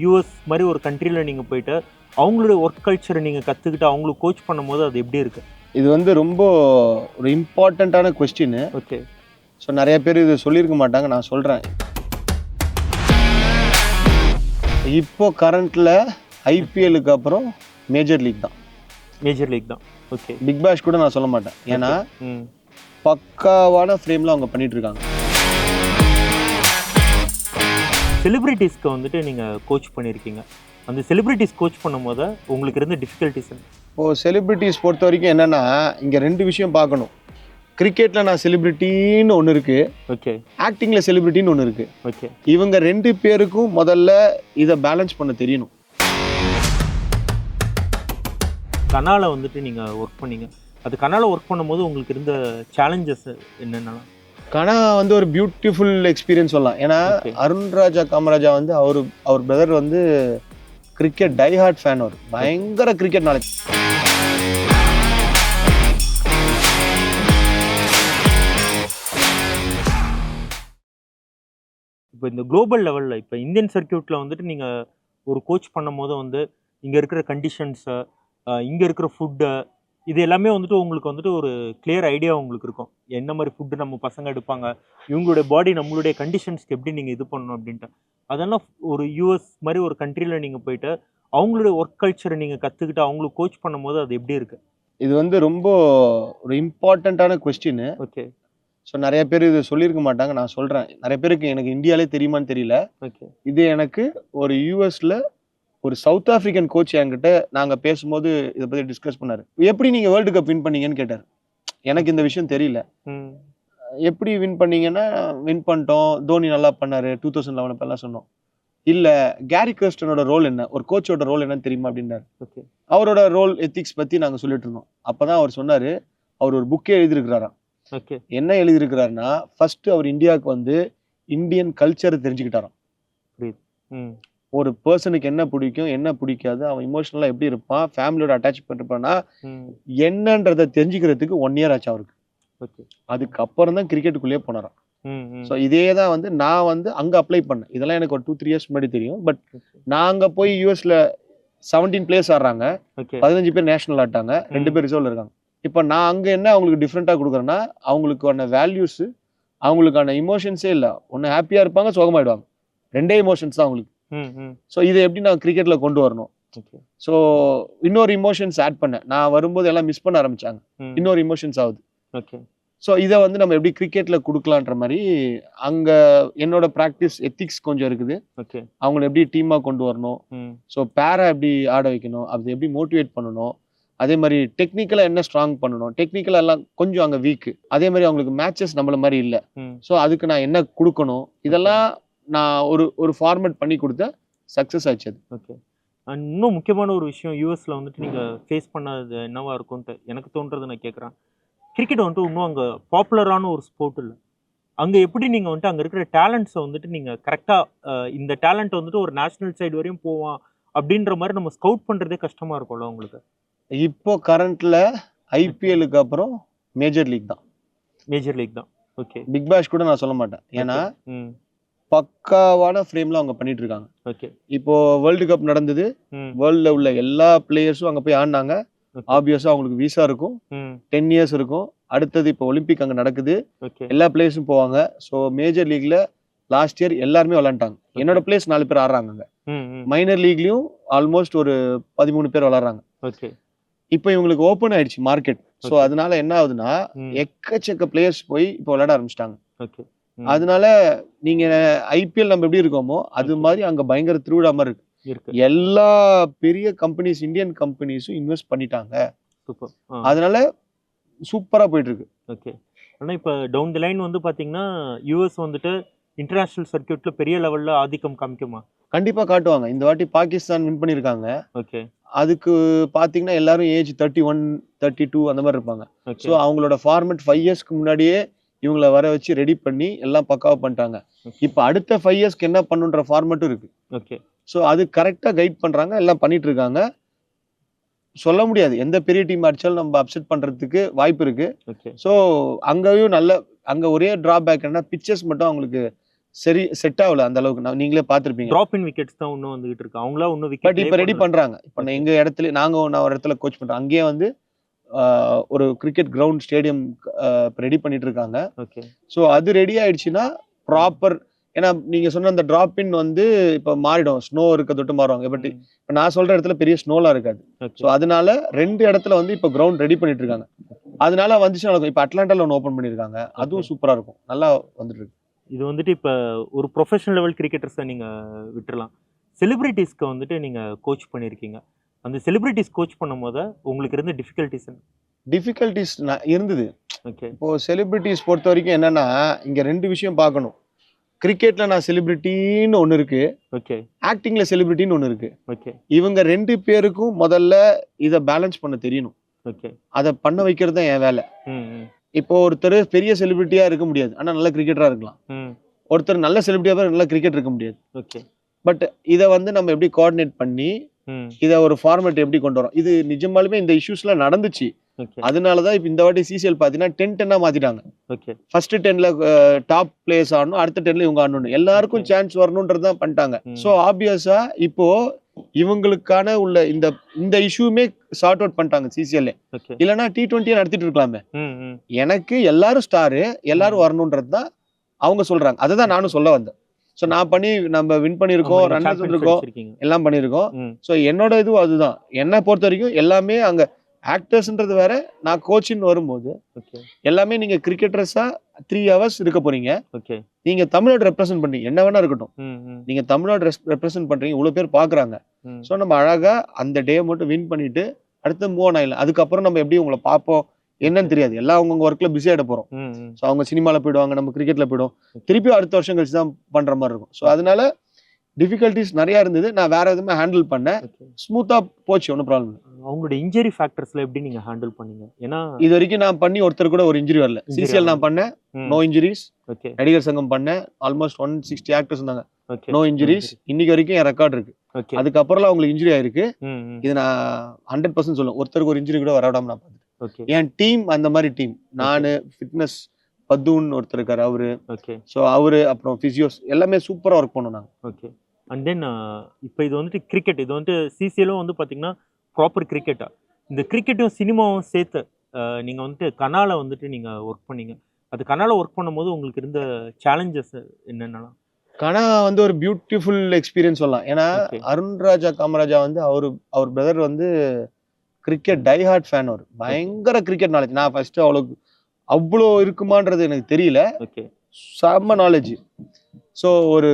US மாதிரி ஒரு கண்ட்ரியில் நீங்கள் போயிட்டு அவங்களுடைய ஒர்க் கல்ச்சரை நீங்கள் கற்றுக்கிட்டு அவங்களுக்கு கோச் பண்ணும்போது அது எப்படி இருக்குது? இது வந்து ரொம்ப ஒரு இம்பார்ட்டண்ட்டான கொஸ்டின். ஓகே. ஸோ நிறைய பேர் இது சொல்லியிருக்க மாட்டாங்க, நான் சொல்கிறேன். இப்போ கரண்ட்டில் ஐபிஎல்லுக்கு அப்புறம் மேஜர் லீக் தான். மேஜர் லீக் தான். ஓகே. பிக் பேஷ் கூட நான் சொல்ல மாட்டேன், ஏன்னா பக்காவான ஃப்ரேமில் அவங்க பண்ணிட்டு இருக்காங்க. செலிபிரிட்டிஸ்க்கு வந்துட்டு நீங்கள் கோச் பண்ணியிருக்கீங்க. அந்த செலிபிரிட்டிஸ் கோச் பண்ணும்போது உங்களுக்கு இருந்த டிஃபிகல்ட்டிஸ்? இப்போது செலிபிரிட்டிஸ் பொறுத்த வரைக்கும் என்னென்னா, இங்கே 2 விஷயம் பார்க்கணும். கிரிக்கெட்டில் நான் செலிபிரிட்டின்னு ஒன்று இருக்குது. ஓகே. ஆக்டிங்கில் செலிபிரிட்டின்னு ஒன்று இருக்குது. ஓகே. இவங்க 2 பேருக்கும் முதல்ல இதை பேலன்ஸ் பண்ண தெரியணும். கனால வந்துட்டு நீங்கள் ஒர்க் பண்ணீங்க. அது கனால ஒர்க் பண்ணும்போது உங்களுக்கு இருந்த சேலஞ்சஸ் என்னென்னா? கனா வந்து ஒரு பியூட்டிஃபுல் எக்ஸ்பீரியன்ஸ் சொல்லலாம். ஏன்னா அருண்ராஜா காமராஜா வந்து அவர் பிரதர் வந்து கிரிக்கெட் டைஹார்ட் ஃபேன். அவர் பயங்கர கிரிக்கெட் நாலேஜ். இப்போ இந்த குளோபல் லெவலில் இப்போ இந்தியன் சர்க்கியூட்டில் வந்துட்டு நீங்கள் ஒரு கோச் பண்ணும் போது வந்து இங்கே இருக்கிற கண்டிஷன்ஸை, இங்கே இருக்கிற ஃபுட்டை, இது எல்லாமே வந்துட்டு உங்களுக்கு வந்துட்டு ஒரு கிளியர் ஐடியா உங்களுக்கு இருக்கும். என்ன மாதிரி ஃபுட்டு நம்ம பசங்க எடுப்பாங்க, இவங்களுடைய பாடி நம்மளுடைய கண்டிஷன்ஸ்க்கு எப்படி நீங்கள் இது பண்ணணும் அப்படின்ட்டு. அதெல்லாம் ஒரு யூஎஸ் மாதிரி ஒரு கண்ட்ரியில் நீங்கள் போயிட்டு அவங்களுடைய ஒர்க் கல்ச்சரை நீங்கள் கற்றுக்கிட்டு அவங்களுக்கு கோச் பண்ணும்போது அது எப்படி இருக்குது? இது வந்து ரொம்ப ஒரு இம்பார்ட்டண்ட்டான கொஸ்டின். ஓகே. ஸோ நிறைய பேர் இது சொல்லியிருக்க மாட்டாங்க, நான் சொல்கிறேன். நிறைய பேருக்கு எனக்கு இந்தியாவிலே தெரியுமான்னு தெரியல. ஓகே. இது எனக்கு ஒரு யூஎஸில் ஒரு சவுத் ஆஃப்ரிக்கன் கோச் என்கிட்ட நாங்கள் பேசும்போது இதை பற்றி டிஸ்கஸ் பண்ணார். எப்படி நீங்கள் வேர்ல்டு கப் வின் பண்ணீங்கன்னு கேட்டார். எனக்கு இந்த விஷயம் தெரியல. எப்படி வின் பண்ணீங்கன்னா, வின் பண்ணிட்டோம், தோனி நல்லா பண்ணார் 2011 அப்பெல்லாம் சொன்னோம். இல்லை, கேரி கிறிஸ்டனோட ரோல் என்ன, ஒரு கோச்சோட ரோல் என்னன்னு தெரியுமா அப்படின்னாரு. ஓகே. அவரோட ரோல் எத்திக்ஸ் பற்றி நாங்கள் சொல்லிட்டு இருந்தோம். அப்போ தான் அவர் சொன்னார், அவர் ஒரு புக்கே எழுதியிருக்கிறாராம். ஓகே. என்ன எழுதியிருக்கிறாருன்னா, ஃபர்ஸ்ட் அவர் இந்தியாவுக்கு வந்து இந்தியன் கல்ச்சரை தெரிஞ்சுக்கிட்டாராம். ஒரு பர்சனுக்கு என்ன பிடிக்கும், என்ன பிடிக்காது, அவன் இமோஷனலாக எப்படி இருப்பான், ஃபேமிலியோட அட்டாச் பண்ணிருப்பானா என்னன்றதை தெரிஞ்சுக்கிறதுக்கு 1 year ஆச்சு அவருக்கு. ஓகே. அதுக்கப்புறம் தான் கிரிக்கெட்டுக்குள்ளேயே போனாராம். ஸோ இதே தான் வந்து நான் வந்து அங்கே அப்ளை பண்ணேன். இதெல்லாம் எனக்கு ஒரு 2-3 years முன்னாடி தெரியும். பட் நான் அங்கே போய் யூஎஸ்ல 17 பிளேயர்ஸ் ஆடுறாங்க, 15 பேர் நேஷனல் ஆட்டாங்க, 2 பேர் ரிசர்வ்ல இருக்காங்க. இப்போ நான் அங்கே என்ன அவங்களுக்கு டிஃப்ரெண்ட்டாக கொடுக்குறேன்னா, அவங்களுக்கான வேல்யூஸு, அவங்களுக்கான இமோஷன்ஸே இல்லை. ஒன்று ஹாப்பியாக இருப்பாங்க, சோகமாயிடுவாங்க. 2 எமோஷன்ஸ் தான் அவங்களுக்கு. ஸோ இதை எப்படி நான் கிரிக்கெட்ல கொண்டு வரணும்? ஸோ இன்னொரு இமோஷன்ஸ் ஆட் பண்ணேன். நான் வரும்போது எல்லாம் மிஸ் பண்ண ஆரம்பிச்சாங்க, இன்னொரு இமோஷன்ஸ் ஆகுது. ஓகே. ஸோ இதை வந்து நம்ம எப்படி கிரிக்கெட்ல கொடுக்கலான்ற மாதிரி அங்க என்னோட ப்ராக்டிஸ் எத்திக்ஸ் கொஞ்சம் இருக்குது. ஓகே. அவங்களை எப்படி டீமா கொண்டு வரணும், ஸோ பேரா எப்படி ஆட வைக்கணும், அது எப்படி மோட்டிவேட் பண்ணணும், அதே மாதிரி டெக்னிக்கலா என்ன ஸ்ட்ராங் பண்ணணும், டெக்னிக்கலா எல்லாம் கொஞ்சம் அங்க வீக். அதே மாதிரி அவங்களுக்கு மேட்சஸ் நம்மள மாதிரி இல்லை. ஸோ அதுக்கு நான் என்ன கொடுக்கணும், இதெல்லாம் நான் ஒரு ஃபார்மேட் பண்ணி கொடுத்த சக்ஸஸ் ஆச்சு அது. ஓகே. அண்ட் இன்னும் முக்கியமான ஒரு விஷயம், யூஎஸில் வந்துட்டு நீங்கள் ஃபேஸ் பண்ணது என்னவா இருக்கும்ன்ட்டு எனக்கு தோன்றது நான் கேட்குறேன். கிரிக்கெட் வந்துட்டு இன்னும் அங்கே பாப்புலரான ஒரு ஸ்போர்ட் இல்லை. அங்கே எப்படி நீங்கள் வந்துட்டு அங்கே இருக்கிற டேலண்ட்ஸை வந்துட்டு நீங்கள் கரெக்டாக இந்த டேலண்ட் வந்துட்டு ஒரு நேஷனல் சைடு வரையும் போவான் அப்படின்ற மாதிரி நம்ம ஸ்கவுட் பண்ணுறதே கஷ்டமாக இருக்கும்ல உங்களுக்கு? இப்போ கரண்ட்ல ஐபிஎல்லுக்கு அப்புறம் மேஜர் லீக் தான். மேஜர் லீக் தான். ஓகே. பிக் பேஷ் கூட நான் சொல்ல மாட்டேன், ஏன்னா பக்காவான ஃப்ரேம்ல அவங்க பண்ணிட்டு இருக்காங்க. ஓகே. இப்போ வேர்ல்டு கப் நடந்தது, வேர்ல்ட்ல உள்ள எல்லா பிளேயர்ஸும் அங்க போய் ஆடினாங்க. ஆப்வியஸா அவங்களுக்கு விசா இருக்கும், 10 years இருக்கும். அடுத்தது இப்போ ஒலிம்பிக் அங்க நடக்குது, எல்லா பிளேயர்ஸும் போவாங்க. ஸோ மேஜர் லீக்ல லாஸ்ட் இயர் எல்லாருமே விளையாண்டாங்க. என்னோட பிளேயர்ஸ் 4 பேர் ஆடுறாங்க. மைனர் லீக்லயும் ஆல்மோஸ்ட் ஒரு 13 பேர் விளையாடுறாங்க. ஓகே. இப்போ இவங்களுக்கு ஓப்பன் ஆயிடுச்சு மார்க்கெட். ஸோ அதனால என்ன ஆகுதுன்னா, எக்கச்சக்க பிளேயர்ஸ் போய் இப்போ விளையாட ஆரம்பிச்சிட்டாங்க. ஓகே. அதனால நீங்க ஐபிஎல் நம்ம எப்படி இருக்கோமோ அது மாதிரி அங்க பயங்கர திருவிழா மாதிரி இருக்கு. எல்லா பெரிய கம்பெனிஸ், இந்தியன் கம்பெனிஸும் இன்வெஸ்ட் பண்ணிட்டாங்க. சூப்பர். அதனால சூப்பரா போயிட்டு இருக்கு. ஓகே. ஆனால் இப்போ டவுன் தி லைன் வந்து பார்த்தீங்கன்னா யூஎஸ் வந்துட்டு இன்டர்நேஷனல் சர்க்கியூட்ல பெரிய லெவல்ல ஆதிக்கம் காமிக்குமா? கண்டிப்பா காட்டுவாங்க. இந்த வாட்டி பாகிஸ்தான் வின் பண்ணியிருக்காங்க. ஓகே. அதுக்கு பாத்தீங்கன்னா எல்லாரும் ஏஜ் 31, 32 அந்த மாதிரி இருப்பாங்க. ஸோ அவங்களோட ஃபார்மேட் 5 yearsக்கு முன்னாடியே இவங்களை வர வச்சு ரெடி பண்ணி எல்லாம் பக்காவா பண்ணிட்டாங்க. இப்போ அடுத்த 5 yearsக்கு என்ன பண்ணுன்ற ஃபார்மேட்டும் இருக்கு. ஓகே. ஸோ அது கரெக்டாக கைட் பண்ணுறாங்க, எல்லாம் பண்ணிட்டு இருக்காங்க. சொல்ல முடியாது, எந்த பெரிய டீம் அடிச்சாலும் நம்ம அப்செட் பண்ணுறதுக்கு வாய்ப்பு இருக்கு. ஸோ அங்கேயும் அங்கே ஒரே டிராபேக் என்ன, பிச்சர்ஸ் மட்டும் அவங்களுக்கு சரி செட் ஆகல அந்த அளவுக்கு. நீங்களே பார்த்துருப்பீங்க. டிராப் இன் விக்கெட்ஸ் தான் இன்னும் வந்துகிட்டு இருக்கு. அவங்களா இன்னும் பட் விக்கெட் இப்போ ரெடி பண்றாங்க. இப்போ எங்க இடத்துல நான் ஒரு இடத்துல கோச் பண்றேன். அங்கேயே வந்து ஒரு கிரிக்கெட் கிரவுண்ட் ஸ்டேடியம் ரெடி பண்ணிட்டு இருக்காங்க. ஸோ அது ரெடி ஆயிடுச்சுன்னா ப்ராப்பர், ஏன்னா நீங்க சொன்ன அந்த டிராப் இன் வந்து இப்போ மாறிடும், ஸ்னோ இருக்க தொட்டு மாறுவாங்க. பட் இப்போ நான் சொல்ற இடத்துல பெரிய ஸ்னோலாம் இருக்காது. ஸோ அதனால 2 இடத்துல வந்து இப்போ கிரவுண்ட் ரெடி பண்ணிட்டு இருக்காங்க. அதனால வந்துச்சுன்னா இப்போ அட்லாண்டால ஒன்று ஓப்பன் பண்ணியிருக்காங்க, அதுவும் சூப்பரா இருக்கும், நல்லா வந்துட்டு இருக்கு. இது வந்துட்டு இப்போ ஒரு ப்ரொஃபஷனல் லெவல் கிரிக்கெட்டர்ஸை நீங்க விட்டுறலாம். செலிபிரிட்டிஸ்க்கு வந்துட்டு நீங்க கோச் பண்ணியிருக்கீங்க. அந்த செலிபிரிட்டிஸ் கோச் பண்ணும்போது உங்களுக்கு இருந்த டிஃபிகல்ட்டிஸ் இருந்தது. இப்போ செலிபிரிட்டிஸ் பொறுத்த வரைக்கும் என்னன்னா, இங்க 2 விஷயம் பார்க்கணும். கிரிக்கெட்ல நான் செலிபிரிட்டின்னு ஒன்று இருக்கு, ஆக்டிங்ல செலிபிரிட்டின்னு ஒன்று இருக்கு. இவங்க 2 பேருக்கும் முதல்ல இதை பேலன்ஸ் பண்ண தெரியணும். அதை பண்ண வைக்கிறது தான் என் வேலை. இப்போ ஒருத்தர் பெரிய செலிபிரிட்டியா இருக்க முடியாது, ஆனா நல்ல கிரிக்கெட்டரா இருக்கலாம். ஒருத்தர் நல்ல செலிபிரிட்டியா நல்ல கிரிக்கெட் இருக்க முடியாது. பட் இதை வந்து நம்ம எப்படி கோஆர்டினேட் பண்ணி இதை ஒரு ஃபார்மேட் எப்படி கொண்டு வரோம், இது நிஜமாலுமே இந்த இஷ்யூஸ்லாம் நடந்துச்சு. அதனாலதான் இப்ப இந்த வாட்டி சிசிஎல் பாத்தீங்கன்னா 10-10 மாத்திட்டாங்க. ஃபர்ஸ்ட் 10ல டாப் பிளேயர்ஸ் ஆடணும், அடுத்த 10ல இவங்க ஆடணும், எல்லாருக்கும் சான்ஸ் வரணும்ன்றதுதான் பண்ணிட்டாங்க. சோ ஆப்வியஸா இப்போ இவங்களுக்கான உள்ள இந்த இஷ்யூமே சார்ட் அவுட் பண்ணிட்டாங்க சிசிஎல். இல்லைன்னா T20 நடத்திட்டு இருக்கலாமே. எனக்கு எல்லாரும் ஸ்டாரு, எல்லாரும் வரணும்ன்றதுதான் அவங்க சொல்றாங்க. அதுதான் நானும் சொல்ல வந்தேன். ஸோ நான் நம்ம வின் பண்ணியிருக்கோம், ரன்ஸ் இருக்கோம், எல்லாம் பண்ணியிருக்கோம். ஸோ என்னோட இதுவும் அதுதான். என்னை பொறுத்த வரைக்கும் எல்லாமே அங்கே ஆக்டர்ஸ்ன்றது வேற, நான் கோச்சின்னு வரும்போது எல்லாமே நீங்க கிரிக்கெட்டர்ஸா 3 hours இருக்க போறீங்க. நீங்க தமிழ்நாடு ரெப்ரசென்ட் பண்ணி என்ன வேணா இருக்கட்டும், நீங்க தமிழ்நாடு ரெப்ரசென்ட் பண்றீங்க, இவ்வளவு பேர் பாக்குறாங்க. ஸோ நம்ம அழகா அந்த டே மட்டும் வின் பண்ணிட்டு அடுத்து மூவ் ஆன் ஆயிடலாம். அதுக்கப்புறம் நம்ம எப்படி உங்களை பார்ப்போம் என்னன்னு தெரியாது, எல்லாம் அவங்கவுங்க ஒர்க்ல பிஸி ஆகிட போறோம். ஸோ அவங்க சினிமால போயிடுவாங்க, நம்ம கிரிக்கெட்ல போயிடும், திருப்பி அடுத்த வருஷம் கழிச்சு தான் பண்ற மாதிரி இருக்கும். ஸோ அதனால டிஃபிகல்ட்டிஸ் நிறைய இருந்தது. நான் வேற எதுவுமே ஹேண்டில் பண்ணேன், ஸ்மூத்தா போச்சு, ஒன்றும் ப்ராப்ளம் இல்லை. அவங்களோட இன்ஜுரி ஃபேக்டர்ஸ்ல எப்படி நீங்க ஹேண்டில் பண்ணீங்க? ஏன்னா இது வரைக்கும் நான் பண்ணி ஒருத்தர் கூட ஒரு இன்ஜுரி வரல. சிசிஎல் நான் பண்ணேன், நோ இன்ஜுரிஸ். நடிகர் சங்கம் பண்ணேன், ஆல்மோஸ்ட் 160 ஆக்டர்ஸ் இருந்தாங்க, நோ இன்ஜுரிஸ். இன்னைக்கு வரைக்கும் என் ரெக்கார்ட் இருக்கு. அதுக்கப்புறம் அவங்களுக்கு இன்ஜுரி ஆயிருக்கு. இது நான் 100% சொல்லுவேன், ஒருத்தருக்கு ஒரு இன்ஜுரி கூட வராடாம நான் பார்த்துட்டேன். என் டீம் அந்த மாதிரி டீம். நானு, ஃபிட்னஸ் பத்துன் ஒருத்தர் இருக்காரு, அவரு. ஸோ அவரு, அப்புறம் பிசியோஸ், எல்லாமே சூப்பரா ஒர்க் பண்ணோம் நாங்க. அண்ட் தென் இப்போ இது வந்துட்டு கிரிக்கெட், இது வந்துட்டு சிசிஎலும் வந்து பார்த்தீங்கன்னா ப்ராப்பர் கிரிக்கெட்டா, இந்த கிரிக்கெட்டும் சினிமாவும் சேர்த்து நீங்கள் வந்துட்டு கனால வந்துட்டு நீங்கள் ஒர்க் பண்ணீங்க. அது கனால ஒர்க் பண்ணும்போது உங்களுக்கு இருந்த சேலஞ்சஸ் என்னென்னா? கனா வந்து ஒரு பியூட்டிஃபுல் எக்ஸ்பீரியன்ஸ் சொல்லலாம். ஏன்னா அருண்ராஜா காமராஜா வந்து அவர் பிரதர் வந்து கிரிக்கெட் டைஹார்ட் ஃபேன். அவர் பயங்கர கிரிக்கெட் நாலேஜ். நான் ஃபர்ஸ்ட் அவ்வளோ இருக்குமான்றது எனக்கு தெரியல, செம்ம நாலேஜ். ஸோ ஒரு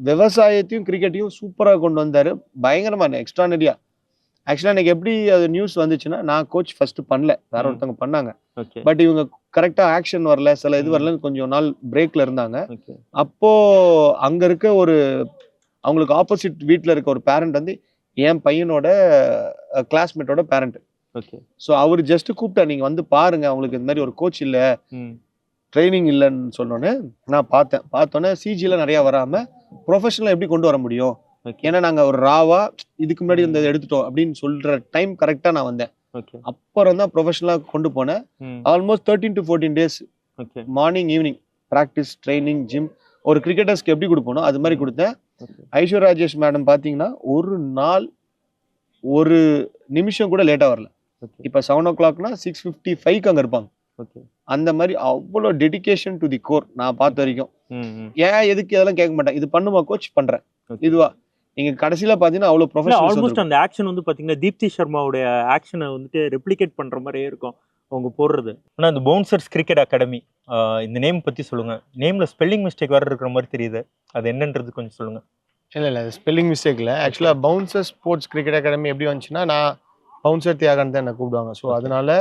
விவசாயத்தையும் கிரிக்கெட்டையும் சூப்பராக கொண்டு வந்தார், பயங்கரமான எக்ஸ்ட்ரானரியா. ஆக்சுவலாக எனக்கு எப்படி அது நியூஸ் வந்துச்சுன்னா, நான் கோச் ஃபர்ஸ்ட் பண்ணல, வேற ஒருத்தவங்க பண்ணாங்க. பட் இவங்க கரெக்டா ஆக்ஷன் வரல, சில இது வரல, கொஞ்சம் நாள் பிரேக்ல இருந்தாங்க. அப்போ அங்க இருக்க ஒரு அவங்களுக்கு ஆப்போசிட் வீட்டில் இருக்க ஒரு பேரண்ட் வந்து என் பையனோட கிளாஸ்மேட்டோட பேரண்ட். ஸோ அவர் ஜஸ்ட் கூப்பிட்டா, நீங்க வந்து பாருங்க, அவங்களுக்கு இந்த மாதிரி ஒரு கோச் இல்லை, ட்ரைனிங் இல்லைன்னு சொன்னோன்னே நான் பார்த்தோன்னே சிஜில நிறைய வராம ப்ரொஃபஷனலா எப்படி கொண்டு வர முடியும், ஏன்னா நாங்க ஒரு ராவா இதுக்கு முன்னாடி இந்த எடுத்துட்டோம் அப்படின்னு சொல்ற டைம் கரெக்டா நான் வந்தேன். அப்புறம் தான் ப்ரொஃபஷனலா கொண்டு போனேன். Almost 13 to 14 days morning evening practice, training, gym. ஒரு கிரிக்கெட்டர்ஸ்க்கு எப்படி கொடுப்போம் அது மாதிரி கொடுத்தேன். ஐஸ்வர்யா ராஜேஷ் மேடம் பாத்தீங்கன்னா ஒரு நாள் ஒரு நிமிஷம் கூட லேட்டா வரல. இப்ப 7 o'clock 6:55 அங்க இருப்பாங்க. அந்த மாதிரி அவ்வளோ டெடிகேஷன் டு தி கோர் நான் பார்த்த வரைக்கும். ஏன் எதுக்கு இதெல்லாம் கேட்க மாட்டேன், இது பண்ணுமா கோச் பண்றேன், இதுவா. நீங்க கடைசியில பாத்தீங்கன்னா அவ்வளவு ப்ரொஃபஷனல். ஆல்மோஸ்ட் அந்த ஆக்ஷன் வந்து பாத்தீங்கன்னா தீப்தி சர்மாவுடைய ஆக்ஷனை வந்துட்டு ரெப்ளிகேட் பண்ற மாதிரியே இருக்கும் அவங்க போடுறது. ஆனா இந்த பவுன்சர்ஸ் கிரிக்கெட் அகாடமி, இந்த நேம் பத்தி சொல்லுங்க. நேம்ல ஸ்பெல்லிங் மிஸ்டேக் வேற இருக்கிற மாதிரி தெரியுது, அது என்னன்றது கொஞ்சம் சொல்லுங்க. இல்லை ஸ்பெல்லிங் மிஸ்டேக் இல்லை. ஆக்சுவலாக பவுன்சர் ஸ்போர்ட்ஸ் கிரிக்கெட் அகாடமி எப்படி வந்துச்சுன்னா, நான் பவுன்சர் தியாகன் தான் என்னை கூப்பிடுவாங்க. ஸோ அதனால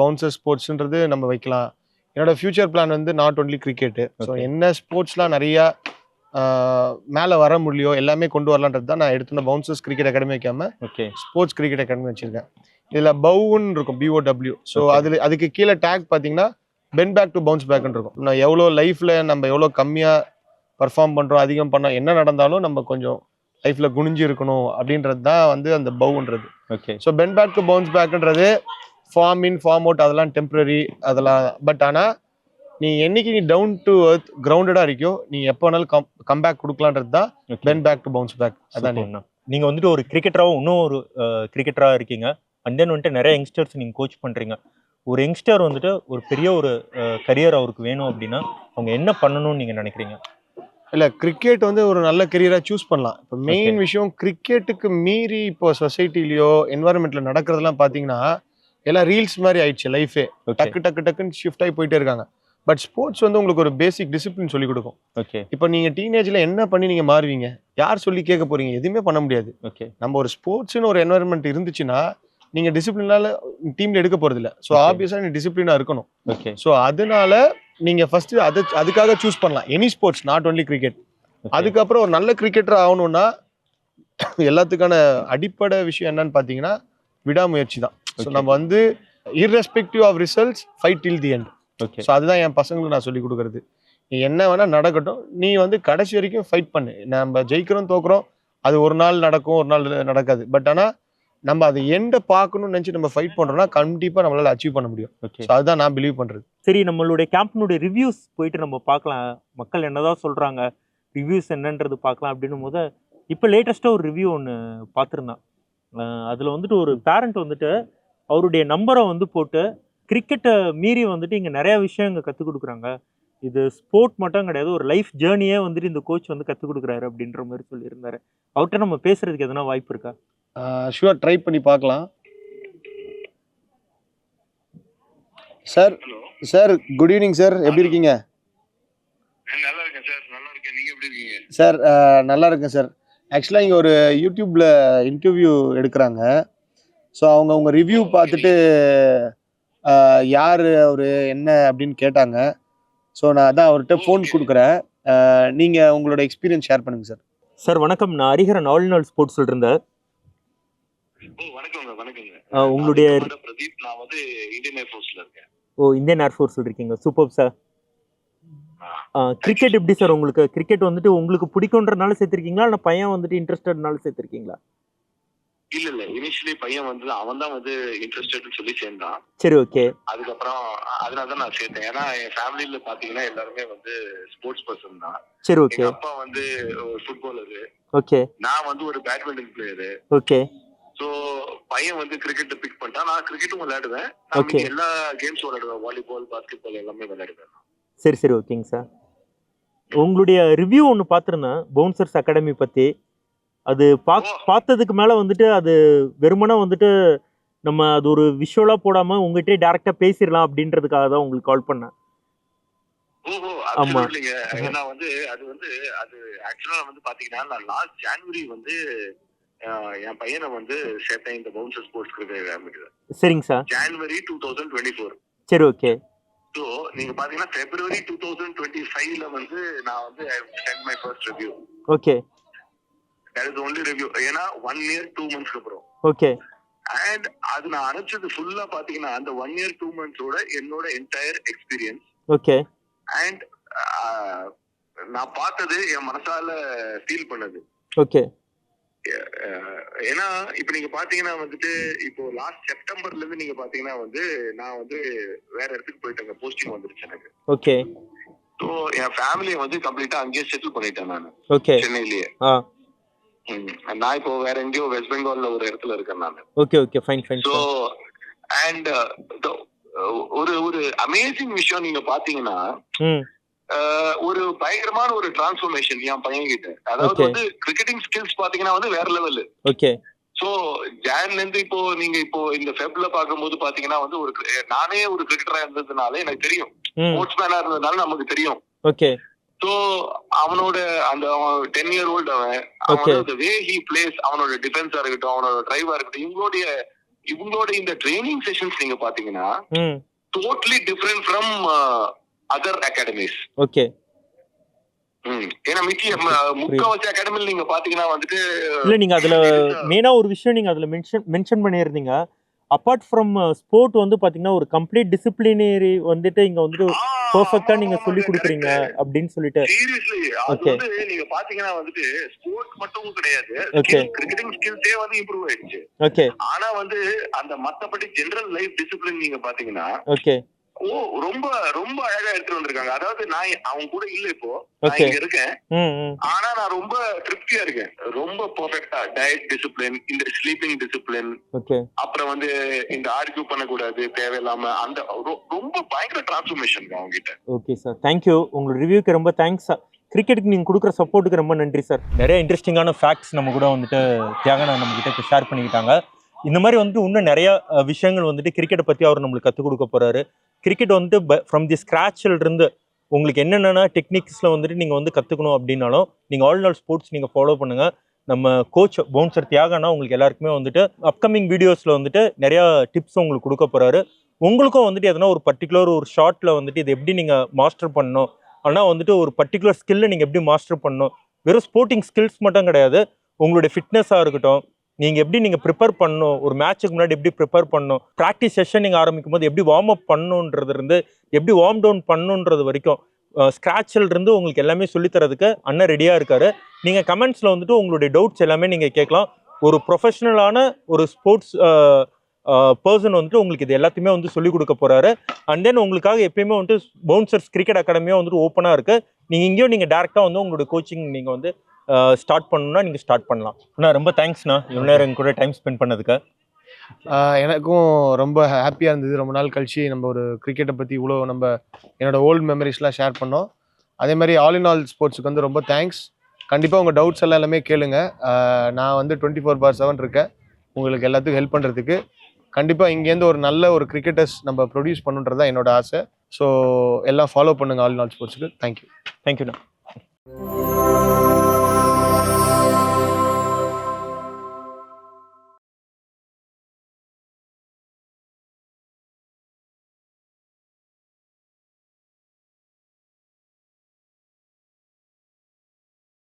பவுன்சர் ஸ்போர்ட்ஸ்ன்றது நம்ம வைக்கலாம். என்னோட ஃபியூச்சர் பிளான் வந்து நாட் ஒன்லி கிரிக்கெட்டு. ஸோ என்ன ஸ்போர்ட்ஸ்லாம் நிறையா மேலே வர முடியலையோ எல்லாமே கொண்டு வரலான்றது தான் நான் எடுத்துன பவுன்சர்ஸ் கிரிக்கெட் அகாடமி வைக்காம ஸ்போர்ட்ஸ் கிரிக்கெட் அகாடமி வச்சிருக்கேன். இதில் பவுன்னு இருக்கும், BOW. ஸோ அதுக்கு கீழே டேக் பார்த்தீங்கன்னா பென் பேக் டு பவுன்ஸ் பேக்னு இருக்கும். நான் எவ்வளோ லைஃப்பில் நம்ம எவ்வளோ கம்மியாக பர்ஃபார்ம் பண்ணுறோம், அதிகம் பண்ணோம், என்ன நடந்தாலும் நம்ம கொஞ்சம் லைஃப்ல குனிஞ்சு இருக்கணும் அப்படின்றது தான் வந்து அந்த பவுன்றது. ஸோ பென் பேக் டு பவுன்ஸ் பேக்ன்றது ஃபார்ம் இன் ஃபார்ம் அவுட், அதெல்லாம் டெம்பரரி அதெல்லாம். பட் ஆனால் நீ என்னைக்கு நீ டவுன் டு எர்த் கிரவுண்டடா இருக்கியோ நீ எப்போ வேணாலும் கம்பேக் கொடுக்கலான்றது தான் bend back to bounce back. அதான் நீங்க வந்துட்டு ஒரு கிரிக்கெட்டராகவும் இன்னும் ஒரு கிரிக்கெட்டரா இருக்கீங்க. அண்ட் தென் வந்துட்டு நிறைய யங்ஸ்டர்ஸ் நீங்க கோச் பண்றீங்க. ஒரு யங்ஸ்டர் வந்துட்டு ஒரு பெரிய ஒரு கரியர் அவருக்கு வேணும் அப்படின்னா அவங்க என்ன பண்ணணும்னு நீங்க நினைக்கிறீங்க? இல்லை, கிரிக்கெட் வந்து ஒரு நல்ல கெரியராக சூஸ் பண்ணலாம். இப்போ மெயின் விஷயம் கிரிக்கெட்டுக்கு மீறி இப்போ சொசைட்டிலையோ என்வாரன்மெண்ட்ல நடக்கிறதெல்லாம் பார்த்தீங்கன்னா எல்லாம் ரீல்ஸ் மாதிரி ஆயிடுச்சு. லைஃபே டக்கு டக்கு டக்குன்னு ஷிஃப்ட் ஆகி போயிட்டே இருக்காங்க. பட் ஸ்போர்ட்ஸ் வந்து உங்களுக்கு ஒரு பேசிக் டிசிப்ளின் சொல்லி கொடுக்கும். இப்போ நீங்க டீனேஜ்ல என்ன பண்ணி நீங்க மாறுவீங்க? யார் சொல்லி கேட்க போறீங்க? எதுவுமே பண்ண முடியாது. நம்ம ஒரு ஸ்போர்ட்ஸ்னு ஒரு என்வாரன்மெண்ட் இருந்துச்சுன்னா நீங்க டிசிப்ளினால டீம்ல எடுக்க போறது இல்லை. ஸோ ஆப்வியஸா நீங்க டிசிப்ளினா இருக்கணும். ஸோ அதனால நீங்க ஃபர்ஸ்ட் அதுக்காக சூஸ் பண்ணலாம். Any sports, not only cricket. அதுக்கப்புறம் ஒரு நல்ல கிரிக்கெட்டர் ஆகணும்னா எல்லாத்துக்கான அடிப்படை விஷயம் என்னன்னு பாத்தீங்கன்னா விடாமுயற்சி தான். ஸோ நம்ம வந்து irrespective of results fight till the end. So அதுதான் என் பசங்களுக்கு நான் சொல்லி கொடுக்குறது. நீ என்ன வேணா நடக்கட்டும், நீ வந்து கடைசி வரைக்கும் ஃபைட் பண்ணு. நம்ம ஜெயிக்கிறோம் தோக்குறோம் அது ஒரு நாள் நடக்கும், ஒரு நாள் நடக்காது. பட் ஆனால் நம்ம அதை எண்டை பார்க்கணும்னு நினச்சி நம்ம ஃபைட் பண்ணுறோம்னா கண்டிப்பாக நம்மளால அச்சீவ் பண்ண முடியும். ஸோ அதுதான் நான் பிலீவ் பண்ணுறது. சரி, நம்மளுடைய கேம்ப்னுடைய ரிவ்யூஸ் போயிட்டு நம்ம பார்க்கலாம். மக்கள் என்னதான் சொல்கிறாங்க, ரிவ்யூஸ் என்னன்றது பார்க்கலாம் அப்படின்னும் போது இப்போ லேட்டஸ்ட்டாக ஒரு ரிவ்யூ ஒன்று பார்த்துருந்தான். அதில் வந்துட்டு ஒரு பேரண்ட் வந்துட்டு அவருடைய நம்பரை வந்து போட்டு கிரிக்கெட்டை மீறி வந்துட்டு இங்கே நிறையா விஷயம் இங்கே கற்றுக் கொடுக்குறாங்க. இது ஸ்போர்ட் மட்டும் கிடையாது, ஒரு லைஃப் ஜேர்னியே வந்துட்டு இந்த கோச் வந்து கற்றுக் கொடுக்குறாரு அப்படின்ற மாதிரி சொல்லியிருந்தாரு. அவர்கிட்ட நம்ம பேசுறதுக்கு எதனா வாய்ப்பு இருக்கா? ஷுவர், ட்ரை பண்ணி பார்க்கலாம். Sir sir good evening sir, எப்படி இருக்கீங்க? நல்லா இருக்கேன் சார். நல்லா இருக்கேன். நீங்க எப்படி இருக்கீங்க? சார் நல்லா இருக்கேன் சார். ஆக்சுவலாக இங்கே ஒரு யூடியூப்ல இன்டர்வியூ எடுக்கிறாங்க. ஸோ அவங்க உங்க ரிவ்யூ பார்த்துட்டு யார் அவர் என்ன அப்படின்னு கேட்டாங்க. ஸோ நான் அதான் அவர்கிட்ட ஃபோன் கொடுக்குறேன். நீங்கள் உங்களோட எக்ஸ்பீரியன்ஸ் ஷேர் பண்ணுங்க சார். சார் வணக்கம், நான் ஹரிஹரன் ஆல் இன் ஆல் ஸ்போர்ட்ஸ்ல இருந்தேன். வணக்கங்க. வணக்கங்க. உங்களுடைய பிரதீப், நான் வந்து இந்தியன் ஏர்ஃபோர்ஸ்ல இருக்கேன். இந்தியன் ஏர்ஃபோர்ஸ்ல இருக்கீங்க, சூப்பர் சார். கிரிக்கெட் எப்படி சார் உங்களுக்கு? கிரிக்கெட் வந்துட்டு உங்களுக்கு பிடிக்கும்ன்றனால சேர்த்திருக்கீங்களா இல்லை பையன் வந்துட்டு இன்ட்ரெஸ்டட்னால சேர்த்திருக்கீங்களா? இல்ல இனிஷியலி பையன் வந்து அவன் தான் வந்து இன்ட்ரெஸ்டட்னு சொல்லி சேர்ந்தான். சரி, ஓகே. அதுக்கப்புறம் அதனால தான் நான் சேர்த்தேன். ஏன்னா என் ஃபேமிலியில பாத்தீங்கன்னா எல்லாருமே வந்து ஸ்போர்ட்ஸ் பர்சன் தான். சரி, ஓகே. எங்க அப்பா வந்து ஒரு ஃபுட்பாலரு, ஓகே. நான் வந்து ஒரு பேட்மிண்டன் பிளேயரு, ஓகே. சோ பையன் வந்து கிரிக்கெட் பிக் பண்ணிட்டான். நான் கிரிக்கெட்டும் விளையாடுவேன். நான் எல்லா கேம்ஸும் விளையாடுவேன். வாலிபால், பாஸ்கெட்பால் எல்லாமே விளையாடுவேன். சரி சரி, ஓகேங்க சார். உங்களுடைய ரிவ்யூ ஒன்று பார்த்துருந்தேன் பவுன்சர்ஸ் அகாடமி பற்றி. அது பார்த்ததுக்கு மேலே வந்துட்டு அது வெறுமனே வந்துட்டு நம்ம அது ஒரு விஷுவலாக போடாமல் உங்கள்கிட்டே டேரெக்டாக பேசிடலாம் அப்படின்றதுக்காக தான் உங்களுக்கு கால் பண்ணேன். ஆமா, ஏன்னா வந்து அது ஆக்சுவலா வந்து பாத்தீங்கன்னா நான் லாஸ்ட் ஜனவரி வந்து என் பையனை வந்து சேர்த்தேன் இந்த பவுன்சர் ஸ்போர்ட்ஸ் கிரிக்கெட். சரிங்க சார். ஜனவரி 2024. சரி, ஓகே. ஸோ நீங்க பாத்தீங்கன்னா February 2025ல வந்து நான் வந்து sent my first review. Okay. That is only review. ஏன்னா 1 year 2 months அப்புறம். ஓகே. அண்ட் அது நான் அனுப்பிச்சது ஃபுல்லா பாத்தீங்கன்னா அந்த 1 year 2 months என்னோட என்டையர் எக்ஸ்பீரியன்ஸ். ஓகே. அண்ட் நான் பார்த்தது என் மனசால ஃபீல் பண்ணது. ஓகே. ஏன்னா இப்ப நீங்க பாத்தீங்கன்னா வந்துட்டு இப்போ லாஸ்ட் செப்டம்பர்ல இருந்து நீங்க பாத்தீங்கன்னா வந்து நான் வந்து வேற இடத்துக்கு போயிட்டேங்க. போஸ்டிங் வந்துருச்சு எனக்கு. ஓகே. ஸோ என் ஃபேமிலியை வந்து கம்ப்ளீட்டா அங்கேயே செட்டில் பண்ணிட்டேன் நான். ஓகே. சென்னையிலேயே. நான் இப்போ வேற எங்கேயோ வெஸ்ட் பெங்கால்ல ஒரு இடத்துல இருக்கேன் நான். Okay okay, fine fine. So and ஒரு அமேசிங் விஷயம் நீங்க பாத்தீங்கன்னா ஒரு பயங்கரமான ஒரு டிரான்ஸ்ஃபர்மேஷன் என் பையன் கிட்ட. அதாவது வந்து கிரிக்கெட்டிங் ஸ்கில்ஸ் பாத்தீங்கன்னா வந்து வேற லெவல். ஓகே. சோ ஜான்ல இருந்து இப்போ நீங்க இப்போ இந்த ஃபெப்ல பாக்கும்போது பாத்தீங்கன்னா வந்து நானே ஒரு கிரிக்கெட்டரா இருந்ததுனால எனக்கு தெரியும், ஸ்போர்ட்ஸ் மேனா இருந்ததுனால நமக்கு தெரியும். ஓகே. சோ அவனோட அந்த 10 year old அவனோட வே ஹி பிளேஸ், அவனோட டிஃபென்ஸா இருக்கட்டும், அவனோட டிரைவா இருக்கட்டும், இவங்களோட இந்த ட்ரைனிங் செஷன்ஸ் நீங்க பாத்தீங்கன்னா totally different from other academies. Okay. ஏன்னா முக்காவாசி அகாடமில நீங்க பாத்தீங்கன்னா வந்துட்டு இல்ல, நீங்க அதுல மெயினா ஒரு விஷயம் நீங்க அதுல மென்ஷன் பண்ணியிருந்தீங்க. அப்பார்ட் ஃப்ரம் ஸ்போர்ட் வந்து பாத்தீங்கன்னா ஒரு கம்ப்ளீட் டிசிப்ளினரி வந்துட்டு இங்க வந்துட்டு பெர்ஃபெக்ட்டா நீங்க சொல்லி கொடுக்குறீங்க அப்படின்னு சொல்லிட்டு. சீரியஸ்லி அது வந்து நீங்க பாத்தீங்கன்னா வந்துட்டு ஸ்போர்ட் மட்டும் கிடையாது, கிரிக்கெட்டிங் ஸ்கில்ஸே வந்து இம்ப்ரூவ் ஆயிடுச்சு. ஓகே. ஆனா வந்து அந்த மத்தபடி ஜெனரல் லைஃப் டிசிப்ளின் நீங்க பாத்தீங்கன்னா ஓகே ஓ ரொம்ப ரொம்ப அழகா எடுத்துட்டு வந்திருக்காங்க. அதாவது நான் அவங்க கூட இல்ல இப்போ, நான் இங்க இருக்கேன். ஆனா நான் ரொம்ப திருப்தியா இருக்கேன். ரொம்ப பெர்ஃபெக்ட்டா டயட் டிசிப்ளின், இந்த ஸ்லீப்பிங் டிசிப்ளின், அப்புறம் வந்து இந்த ஆர்கியூ பண்ணக்கூடாது தேவையில்லாம, அந்த ரொம்ப பயங்கர டிரான்ஸ்ஃபர்மேஷன் அவங்க கிட்ட. Okay sir, thank you. உங்களோட ரிவ்யூக்கு ரொம்ப தேங்க்ஸ் சார். கிரிக்கெட்டுக்கு நீங்கள் கொடுக்குற சப்போர்ட்டுக்கு ரொம்ப நன்றி சார். நிறைய இன்ட்ரெஸ்டிங்கான ஃபேக்ட்ஸ் நம்ம கூட வந்துட்டு தியாகனா நம்மக்கிட்ட ஷேர் பண்ணிக்கிட்டாங்க. இந்த மாதிரி வந்துட்டு இன்னும் நிறைய விஷயங்கள் வந்துட்டு கிரிக்கெட்டை பற்றி அவர் நம்மளுக்கு கற்றுக் கொடுக்க போகிறாரு. கிரிக்கெட் வந்துட்டு ஃப்ரம் தி ஸ்க்ராட்சிலிருந்து உங்களுக்கு என்னென்ன டெக்னிக்ஸில் வந்துட்டு நீங்கள் வந்து கற்றுக்கணும் அப்படின்னாலும் நீங்கள் ஆல் நாள் ஸ்போர்ட்ஸ் நீங்கள் ஃபாலோ பண்ணுங்கள். நம்ம கோச் பவுன்சர் தியாகனா உங்களுக்கு எல்லாருக்குமே வந்துட்டு அப்கமிங் வீடியோஸில் வந்துட்டு நிறையா டிப்ஸ் உங்களுக்கு கொடுக்க போகிறாரு. உங்களுக்கும் வந்துட்டு எதனா ஒரு பர்டிகுலர் ஒரு ஷார்ட்டில் வந்துட்டு இது எப்படி நீங்கள் மாஸ்டர் பண்ணணும், ஆனால் வந்துட்டு ஒரு பர்டிகுலர் ஸ்கில்லை நீங்கள் எப்படி மாஸ்டர் பண்ணணும், வெறும் ஸ்போர்ட்டிங் ஸ்கில்ஸ் மட்டும் கிடையாது, உங்களுடைய ஃபிட்னஸாக இருக்கட்டும், நீங்கள் எப்படி நீங்கள் ப்ரிப்பேர் பண்ணணும், ஒரு மேட்ச்சுக்கு முன்னாடி எப்படி ப்ரிப்பேர் பண்ணணும், ப்ராக்டிஸ் செஷன் நீங்கள் ஆரம்பிக்கும் போது எப்படி வார்ம் அப் பண்ணணுன்றது எப்படி வார்ம் டவுன் பண்ணணுன்றது வரைக்கும் ஸ்க்ராட்சில் இருந்து உங்களுக்கு எல்லாமே சொல்லித்தரதுக்கு அண்ணன் ரெடியாக இருக்காரு. நீங்கள் கமெண்ட்ஸில் வந்துட்டு உங்களுடைய டவுட்ஸ் எல்லாமே நீங்கள் கேட்கலாம். ஒரு ப்ரொஃபஷனலான ஒரு ஸ்போர்ட்ஸ் பர்சன் வந்துட்டு உங்களுக்கு இது எல்லாத்தையுமே வந்து சொல்லிக் கொடுக்க போகிறாரு. அண்ட் தென் உங்களுக்காக எப்பயுமே வந்துட்டு பவுன்சர்ஸ் கிரிக்கெட் அகாடமியாக வந்துட்டு ஓப்பனாக இருக்குது. நீங்கள் இங்கேயும் நீங்கள் டேரெக்டாக வந்து உங்களுடைய கோச்சிங் நீங்கள் வந்து ஸ்டார்ட் பண்ணணும்னா நீங்கள் ஸ்டார்ட் பண்ணலாம். அண்ணா ரொம்ப தேங்க்ஸ்ண்ணா, இவ்வளோ நேரம் எங்க கூட டைம் ஸ்பெண்ட் பண்ணதுக்கு. எனக்கும் ரொம்ப ஹாப்பியாக இருந்தது. ரொம்ப நாள் கழிச்சு நம்ம ஒரு கிரிக்கெட்டை பற்றி இவ்வளோ நம்ம என்னோட ஓல்டு மெமரிஸ்லாம் ஷேர் பண்ணோம். அதே மாதிரி ஆல் இன் ஆல் ஸ்போர்ட்ஸுக்கு வந்து ரொம்ப தேங்க்ஸ். கண்டிப்பாக உங்கள் டவுட்ஸ் எல்லாமே கேளுங்க. நான் வந்து 24/7 இருக்கேன் உங்களுக்கு எல்லாத்துக்கும் ஹெல்ப் பண்ணுறதுக்கு. கண்டிப்பாக இங்கேருந்து ஒரு நல்ல ஒரு கிரிக்கெட்டர்ஸ் நம்ம ப்ரொடியூஸ் பண்ணுன்றது தான் என்னோட ஆசை. ஸோ எல்லாம் ஃபாலோ பண்ணுங்கள் ஆல் இன் ஆல் ஸ்போர்ட்ஸுக்கு. தேங்க்யூ. தேங்க்யூண்ணா.